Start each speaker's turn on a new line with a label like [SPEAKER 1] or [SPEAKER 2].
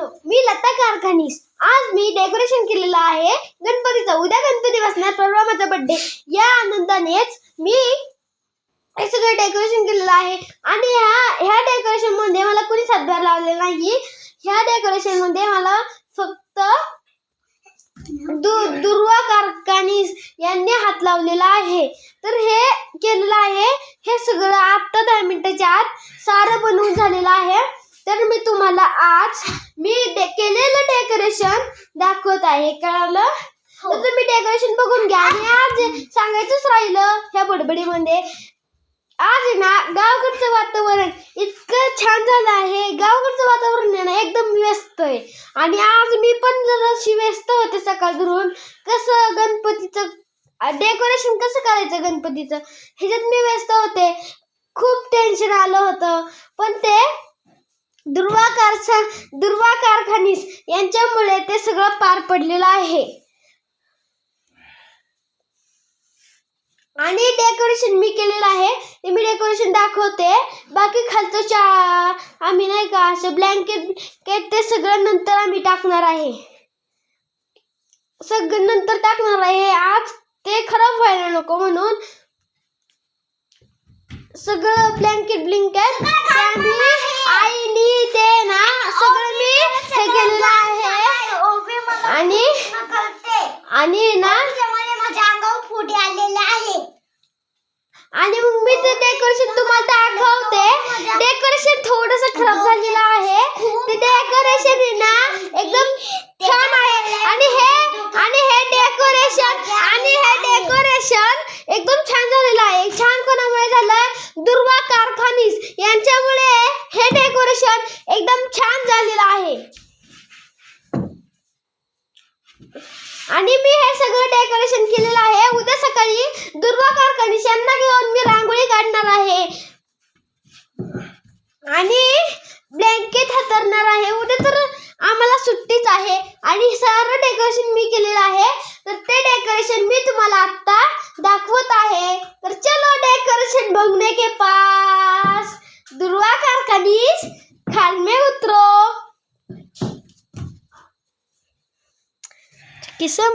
[SPEAKER 1] मित्रांनो, मी लता कारखानीस. आज मी डेकोरेशन केलेलं आहे गणपतीचं. उद्या गणपती बसणार, परवा माझा बर्थडे. या आनंदानेच मी हे सगळं डेकोरेशन केलेलं आहे. आणि ह्या डेकोरेशन मध्ये मला कोणी हातभार लावलेला नाही. ह्या डेकोरेशन मध्ये मला फक्त दुर्वा कारखानीस यांनी हात लावलेला आहे. तर हे केलेलं आहे. हे सगळं आता 10 मिनिटाच्या आत सारं बनवून झालेलं आहे. तर मी तुम्हाला आज केलेलं डेकोरेशन दाखवत आहे. कळलं? तर तुम्ही डेकोरेशन बघून घ्या. आणि आज सांगायचंच राहिलं ह्या बडबडीमध्ये, आज ना गावाकडचं वातावरण इतकं छान झालं आहे. गावाकडचं वातावरण आहे ना एकदम व्यस्त आहे. आणि आज मी पण जराशी व्यस्त होते सकाळ धरून. कसं गणपतीचं डेकोरेशन कसं करायचं गणपतीचं ह्याच्यात मी व्यस्त होते. खूप टेन्शन आलं होतं. पण ते दुर्वा कारखानीस यांच्यामुळे ते सगळं पार पडलेलं आहे. आणि डेकोरेशन मी केलेलं आहे ते मी डेकोरेशन दाखवते. बाकी खालचं आम्ही नाही का असं ब्लँकेट ते सगळं नंतर आम्ही टाकणार आहे. सगळं नंतर टाकणार आहे. आज ते खराब व्हायला नको म्हणून सगळं ब्लँकेट आईनी ते ना सगळं मी हे केलेलं आहे. आणि ना
[SPEAKER 2] माझ्या अंगावर फुटे आलेले आहे.
[SPEAKER 1] आणि मग मी ते डेकोरेशन तुम्हाला दाखवते. डेकोरेशन थोडंसं खराब झालेलं आहे. ते डेकोरेशन ना एकदम छान आहे. आणि हे डेकोरेशन एकदम छान झालेलं आहे. छान कोणामुळे झालं? दुर्वा कारखानीस यांच्यामुळे हे डेकोरेशन एकदम छान झालेलं आहे. आणि मी हे सगळं डेकोरेशन केलेलं आहे. उद्या सकाळी दुर्वा कारखानीस यांना घेऊन मी रांगोळी काढणार आहे आणि ब्लँकेट हातरणार आहे. उद्या तर आम्हाला सुट्टीच आहे. आणि सारं डेकोरेशन मी केलेलं आहे. तर ते डेकोरेशन मी तुम्हाला आता दाखवत आहे. तर चलो डेकोरेशन बघने के पास. दुर्वा कारखानीस खाल में उतरो. किस्सा